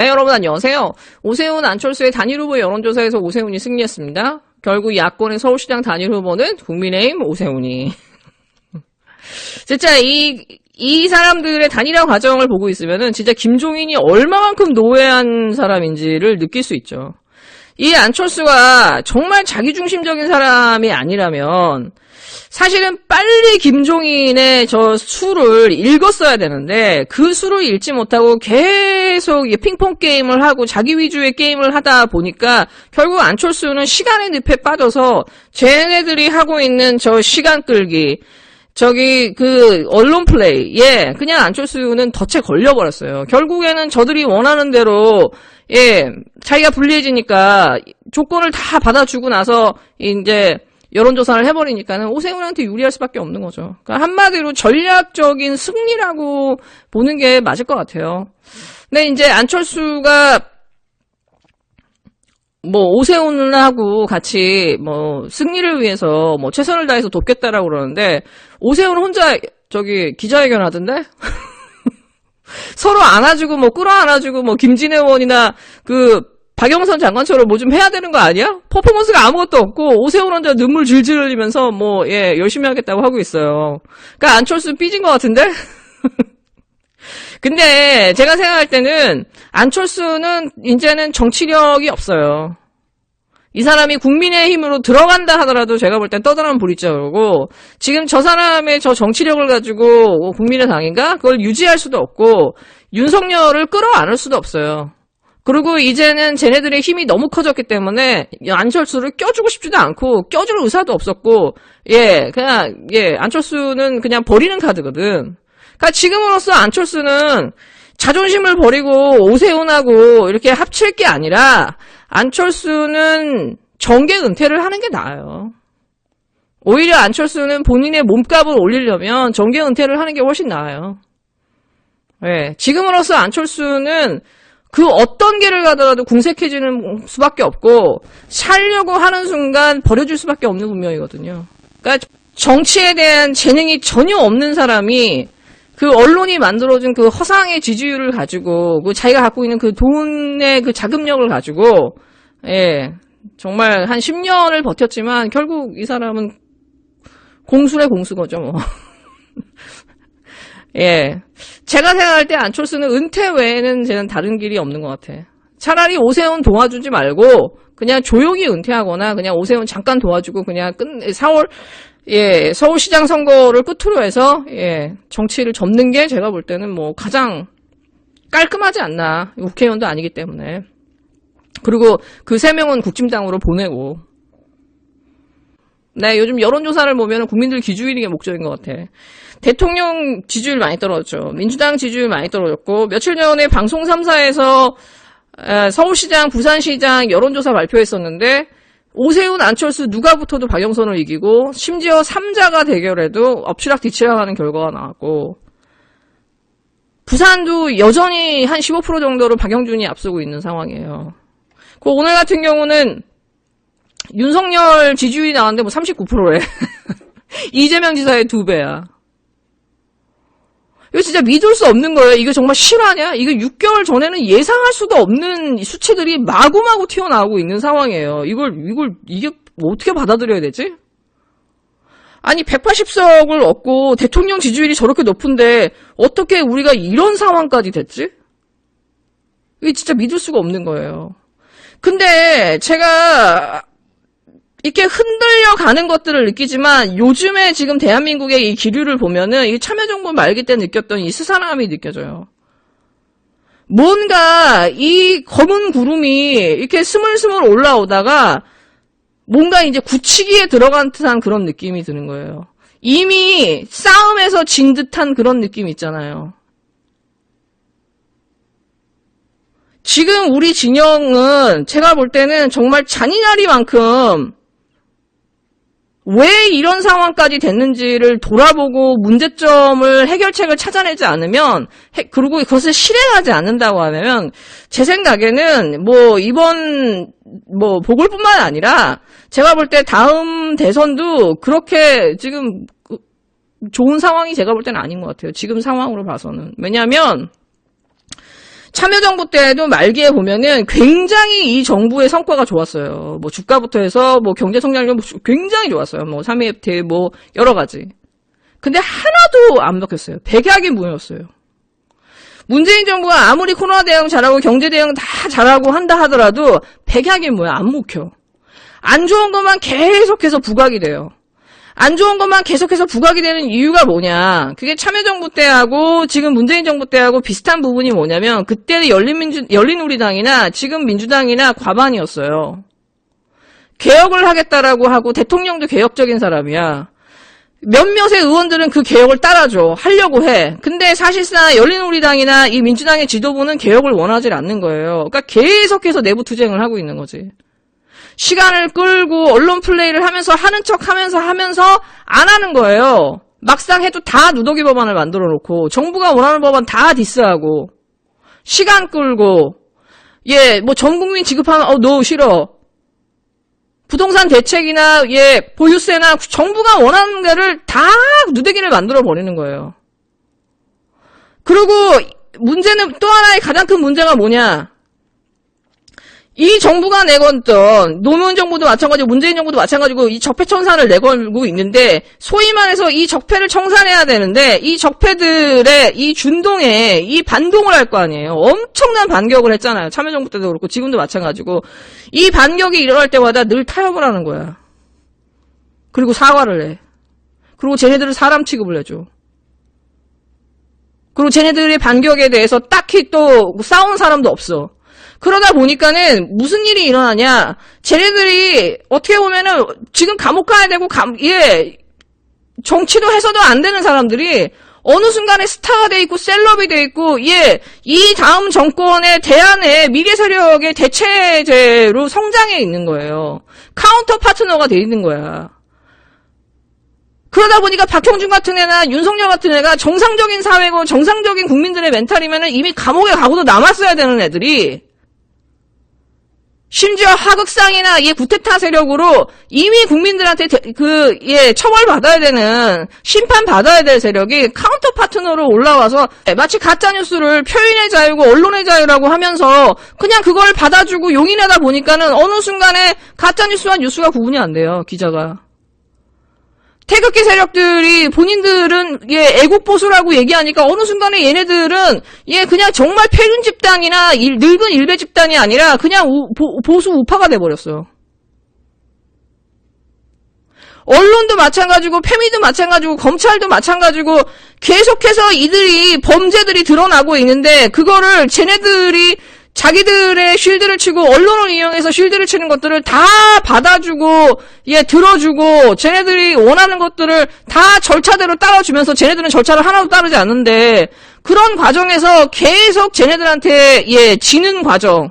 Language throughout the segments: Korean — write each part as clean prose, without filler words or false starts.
네, 여러분 안녕하세요. 오세훈 안철수의 단일 후보 여론조사에서 오세훈이 승리했습니다. 결국 야권의 서울시장 단일 후보는 국민의힘 오세훈이. 진짜 이 사람들의 단일화 과정을 보고 있으면은 진짜 김종인이 얼마만큼 노예한 사람인지를 느낄 수 있죠. 이 안철수가 정말 자기중심적인 사람이 아니라면 사실은 빨리 김종인의 저 수를 읽었어야 되는데 그 수를 읽지 못하고 계속 핑퐁 게임을 하고 자기 위주의 게임을 하다 보니까 결국 안철수는 시간의 늪에 빠져서 쟤네들이 하고 있는 저 시간 끌기 저기 그 언론 플레이에 그냥 안철수는 덫에 걸려버렸어요. 결국에는 저들이 원하는 대로 자기가 불리해지니까 조건을 다 받아주고 나서 이제 여론조사를 해버리니까는 오세훈한테 유리할 수밖에 없는 거죠. 그러니까 한마디로 전략적인 승리라고 보는 게 맞을 것 같아요. 근데 이제 안철수가 오세훈하고 같이 승리를 위해서 최선을 다해서 돕겠다라고 그러는데 오세훈 혼자 저기 기자회견 하던데? 서로 안아주고 끌어안아주고 김진애 의원이나 박영선 장관처럼 좀 해야 되는 거 아니야? 퍼포먼스가 아무것도 없고 오세훈 혼자 눈물 질질 흘리면서 열심히 하겠다고 하고 있어요. 그러니까 안철수 삐진 것 같은데? 근데 제가 생각할 때는 안철수는 이제는 정치력이 없어요. 이 사람이 국민의힘으로 들어간다 하더라도 제가 볼 땐 떠다니는 불이자고 지금 저 사람의 저 정치력을 가지고 국민의당인가? 그걸 유지할 수도 없고 윤석열을 끌어안을 수도 없어요. 그리고 이제는 쟤네들의 힘이 너무 커졌기 때문에 안철수를 껴주고 싶지도 않고 껴줄 의사도 없었고 안철수는 그냥 버리는 카드거든. 그러니까 지금으로서 안철수는 자존심을 버리고 오세훈하고 이렇게 합칠 게 아니라 안철수는 정계 은퇴를 하는 게 나아요. 오히려 안철수는 본인의 몸값을 올리려면 정계 은퇴를 하는 게 훨씬 나아요. 지금으로서 안철수는 그 어떤 길을 가더라도 궁색해지는 수밖에 없고 살려고 하는 순간 버려질 수밖에 없는 운명이거든요. 그러니까 정치에 대한 재능이 전혀 없는 사람이 그 언론이 만들어준 그 허상의 지지율을 가지고 자기가 갖고 있는 그 돈의 그 자금력을 가지고 정말 한 10년을 버텼지만 결국 이 사람은 공수래 공수거죠. 제가 생각할 때 안철수는 은퇴 외에는 저는 다른 길이 없는 것 같아. 차라리 오세훈 도와주지 말고 그냥 조용히 은퇴하거나 그냥 오세훈 잠깐 도와주고 그냥 4월 서울시장 선거를 끝으로 해서 정치를 접는 게 제가 볼 때는 가장 깔끔하지 않나. 국회의원도 아니기 때문에. 그리고 그 3명은 국힘당으로 보내고. 요즘 여론조사를 보면 국민들 기주일이 목적인 것 같아. 대통령 지지율 많이 떨어졌죠. 민주당 지지율 많이 떨어졌고 며칠 전에 방송 3사에서 서울시장, 부산시장 여론조사 발표했었는데 오세훈, 안철수 누가 붙어도 박영선을 이기고 심지어 3자가 대결해도 엎치락 뒤치락 하는 결과가 나왔고 부산도 여전히 한 15% 정도로 박영준이 앞서고 있는 상황이에요. 오늘 같은 경우는 윤석열 지지율이 나왔는데 39%래. 이재명 지사의 2배야. 이거 진짜 믿을 수 없는 거예요. 이거 정말 실화냐? 이거 6개월 전에는 예상할 수도 없는 수치들이 마구마구 튀어나오고 있는 상황이에요. 이게 어떻게 받아들여야 되지? 아니, 180석을 얻고 대통령 지지율이 저렇게 높은데 어떻게 우리가 이런 상황까지 됐지? 이게 진짜 믿을 수가 없는 거예요. 근데 제가 이렇게 흔들려 가는 것들을 느끼지만 요즘에 지금 대한민국의 이 기류를 보면은 이 참여정부 말기 때 느꼈던 이 스산함이 느껴져요. 뭔가 이 검은 구름이 이렇게 스물스물 올라오다가 뭔가 이제 굳히기에 들어간 듯한 그런 느낌이 드는 거예요. 이미 싸움에서 진 듯한 그런 느낌 있잖아요. 지금 우리 진영은 제가 볼 때는 정말 잔인하리만큼 왜 이런 상황까지 됐는지를 돌아보고 문제점을 해결책을 찾아내지 않으면 그리고 그것을 실행하지 않는다고 하면 제 생각에는 이번 보궐뿐만 아니라 제가 볼 때 다음 대선도 그렇게 지금 좋은 상황이 제가 볼 때는 아닌 것 같아요. 지금 상황으로 봐서는. 왜냐하면 참여정부 때도 말기에 보면은 굉장히 이 정부의 성과가 좋았어요. 뭐 주가부터 해서 뭐 경제성장률 굉장히 좋았어요. 뭐 3FTA 뭐 여러 가지. 근데 하나도 안 먹혔어요. 백약이 무효였어요. 문재인 정부가 아무리 코로나 대응 잘하고 경제 대응 다 잘하고 한다 하더라도 백약이 뭐야? 안 먹혀. 안 좋은 것만 계속해서 부각이 돼요. 안 좋은 것만 계속해서 부각이 되는 이유가 뭐냐. 그게 참여정부 때하고 지금 문재인 정부 때하고 비슷한 부분이 뭐냐면 그때는 열린우리당이나 지금 민주당이나 과반이었어요. 개혁을 하겠다라고 하고 대통령도 개혁적인 사람이야. 몇몇의 의원들은 그 개혁을 따라줘. 하려고 해. 근데 사실상 열린우리당이나 이 민주당의 지도부는 개혁을 원하지 않는 거예요. 그러니까 계속해서 내부 투쟁을 하고 있는 거지. 시간을 끌고 언론 플레이를 하면서 하는 척 하면서 안 하는 거예요. 막상 해도 다 누더기 법안을 만들어 놓고 정부가 원하는 법안 다 디스하고 시간 끌고 뭐 전 국민 지급하면 너 싫어. 부동산 대책이나 보유세나 정부가 원하는 거를 다 누더기를 만들어 버리는 거예요. 그리고 문제는 또 하나의 가장 큰 문제가 뭐냐? 이 정부가 내걸던 노무현 정부도 마찬가지고 문재인 정부도 마찬가지고 이 적폐 청산을 내걸고 있는데 소위 말해서 이 적폐를 청산해야 되는데 이 적폐들의 이 준동에 이 반동을 할 거 아니에요. 엄청난 반격을 했잖아요. 참여정부 때도 그렇고 지금도 마찬가지고 이 반격이 일어날 때마다 늘 타협을 하는 거야. 그리고 사과를 해. 그리고 쟤네들을 사람 취급을 해줘. 그리고 쟤네들의 반격에 대해서 딱히 또 싸운 사람도 없어. 그러다 보니까는 무슨 일이 일어나냐. 쟤네들이 어떻게 보면은 지금 감옥 가야 되고 정치도 해서도 안 되는 사람들이 어느 순간에 스타가 돼 있고 셀럽이 돼 있고 이 다음 정권의 대안의 미래 세력의 대체제로 성장해 있는 거예요. 카운터 파트너가 돼 있는 거야. 그러다 보니까 박형준 같은 애나 윤석열 같은 애가 정상적인 사회고 정상적인 국민들의 멘탈이면은 이미 감옥에 가고도 남았어야 되는 애들이 심지어 하극상이나 구테타 세력으로 이미 국민들한테 처벌받아야 되는, 심판받아야 될 세력이 카운터 파트너로 올라와서 마치 가짜뉴스를 표현의 자유고 언론의 자유라고 하면서 그냥 그걸 받아주고 용인하다 보니까는 어느 순간에 가짜뉴스와 뉴스가 구분이 안 돼요, 기자가. 태극기 세력들이 본인들은 애국보수라고 얘기하니까 어느 순간에 얘네들은 그냥 정말 패륜 집단이나 늙은 일베 집단이 아니라 그냥 보수 우파가 돼버렸어요. 언론도 마찬가지고 페미도 마찬가지고 검찰도 마찬가지고 계속해서 범죄들이 드러나고 있는데 그거를 쟤네들이 자기들의 쉴드를 치고 언론을 이용해서 쉴드를 치는 것들을 다 받아주고 들어주고 쟤네들이 원하는 것들을 다 절차대로 따라주면서 쟤네들은 절차를 하나도 따르지 않는데 그런 과정에서 계속 쟤네들한테 지는 과정,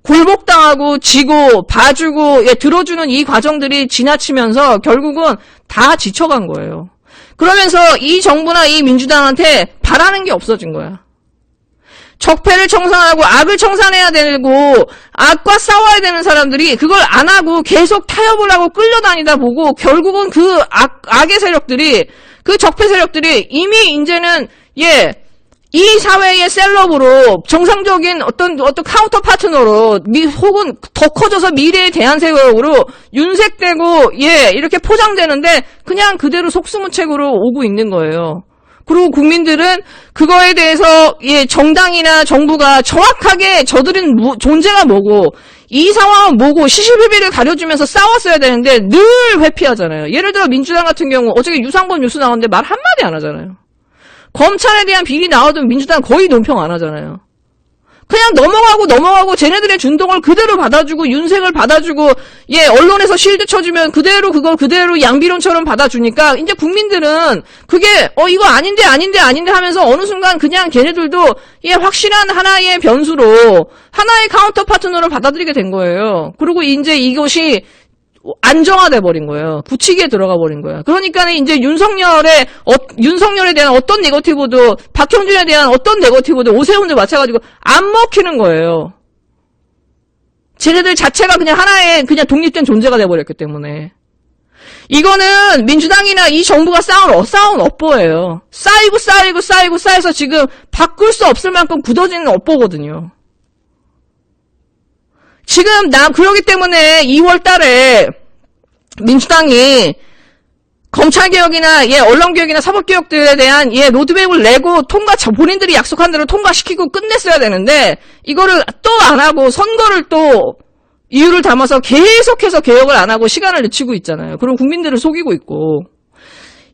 굴복당하고 지고 봐주고 들어주는 이 과정들이 지나치면서 결국은 다 지쳐간 거예요. 그러면서 이 정부나 이 민주당한테 바라는 게 없어진 거야. 적폐를 청산하고 악을 청산해야 되고 악과 싸워야 되는 사람들이 그걸 안 하고 계속 타협을 하고 끌려다니다 보고 결국은 그 악의 세력들이 그 적폐 세력들이 이미 이제는 이 사회의 셀럽으로 정상적인 어떤 카운터 파트너로 혹은 더 커져서 미래에 대한 세력으로 윤색되고 이렇게 포장되는데 그냥 그대로 속수무책으로 오고 있는 거예요. 그리고 국민들은 그거에 대해서 정당이나 정부가 정확하게 저들은 존재가 뭐고 이 상황은 뭐고 시시비비를 가려주면서 싸웠어야 되는데 늘 회피하잖아요. 예를 들어 민주당 같은 경우 어저께 유상범 뉴스 나왔는데 말 한마디 안 하잖아요. 검찰에 대한 비리 나와도 민주당 거의 논평 안 하잖아요. 그냥 넘어가고 쟤네들의 준동을 그대로 받아주고 윤색을 받아주고 언론에서 실드 쳐주면 그걸 그대로 양비론처럼 받아주니까 이제 국민들은 그게 이거 아닌데 하면서 어느 순간 그냥 걔네들도 확실한 하나의 변수로 하나의 카운터 파트너로 받아들이게 된 거예요. 그리고 이제 이것이 안정화돼 버린 거예요. 굳히기에 들어가 버린 거야. 그러니까 이제 윤석열에 대한 어떤 네거티브도 박형준에 대한 어떤 네거티브도 오세훈도 마찬가지고 안 먹히는 거예요. 쟤네들 자체가 그냥 하나의 그냥 독립된 존재가 돼 버렸기 때문에 이거는 민주당이나 이 정부가 쌓은 업보예요. 쌓여서 지금 바꿀 수 없을 만큼 굳어지는 업보거든요. 지금 그러기 때문에 2월 달에 민주당이 검찰개혁이나 언론개혁이나 사법개혁들에 대한 로드맵을 내고 본인들이 약속한 대로 통과시키고 끝냈어야 되는데 이거를 또 안 하고 선거를 또 이유를 담아서 계속해서 개혁을 안 하고 시간을 늦추고 있잖아요. 그럼 국민들을 속이고 있고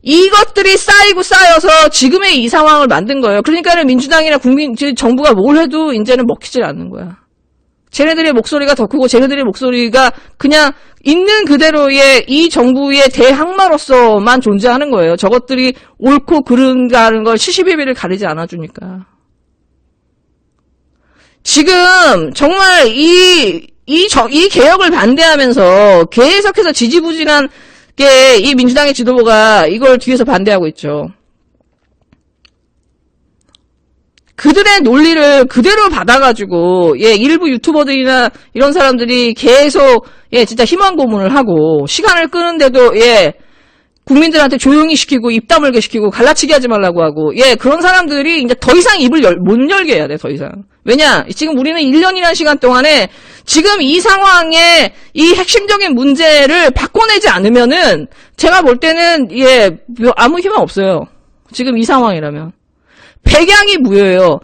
이것들이 쌓여서 지금의 이 상황을 만든 거예요. 그러니까는 민주당이나 정부가 뭘 해도 이제는 먹히질 않는 거야. 쟤네들의 목소리가 더 크고 쟤네들의 목소리가 그냥 있는 그대로의 이 정부의 대항마로서만 존재하는 거예요. 저것들이 옳고 그른가는 걸 시시비비를 가리지 않아주니까. 지금 정말 이 개혁을 반대하면서 계속해서 지지부진한 게 이 민주당의 지도부가 이걸 뒤에서 반대하고 있죠. 그들의 논리를 그대로 받아가지고, 일부 유튜버들이나 이런 사람들이 계속, 진짜 희망 고문을 하고, 시간을 끄는데도, 국민들한테 조용히 시키고, 입 다물게 시키고, 갈라치기 하지 말라고 하고, 그런 사람들이 이제 더 이상 입을 못 열게 해야 돼, 더 이상. 왜냐? 지금 우리는 1년이라는 시간 동안에 지금 이 상황에 이 핵심적인 문제를 바꿔내지 않으면은, 제가 볼 때는, 아무 희망 없어요. 지금 이 상황이라면. 백양이 무효예요.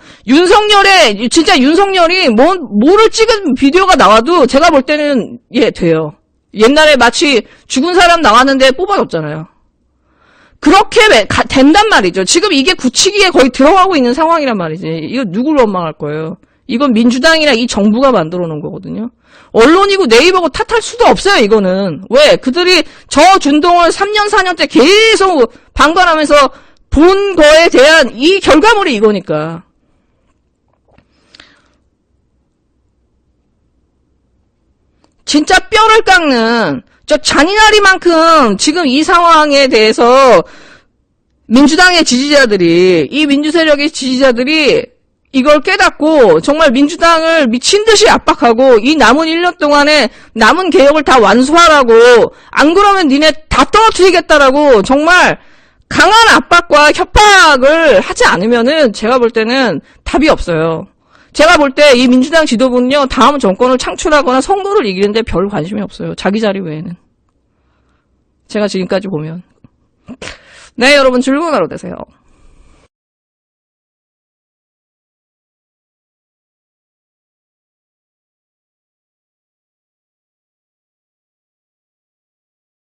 진짜 윤석열이 뭐를 찍은 비디오가 나와도 제가 볼 때는, 돼요. 옛날에 마치 죽은 사람 나왔는데 뽑아줬잖아요. 그렇게 된단 말이죠. 지금 이게 굳히기에 거의 들어가고 있는 상황이란 말이지. 이거 누굴 원망할 거예요. 이건 민주당이나 이 정부가 만들어 놓은 거거든요. 언론이고 네이버고 탓할 수도 없어요, 이거는. 왜? 그들이 저 준동을 3년, 4년째 계속 방관하면서 본 거에 대한 이 결과물이 이거니까. 진짜 뼈를 깎는 저 잔인하리만큼 지금 이 상황에 대해서 민주당의 지지자들이, 이 민주세력의 지지자들이 이걸 깨닫고 정말 민주당을 미친 듯이 압박하고 이 남은 1년 동안에 남은 개혁을 다 완수하라고, 안 그러면 니네 다 떨어뜨리겠다라고 정말 강한 압박과 협박을 하지 않으면은 제가 볼 때는 답이 없어요. 제가 볼 때 이 민주당 지도부는요, 다음 정권을 창출하거나 선거를 이기는데 별 관심이 없어요. 자기 자리 외에는. 제가 지금까지 보면. 네, 여러분 즐거운 하루 되세요.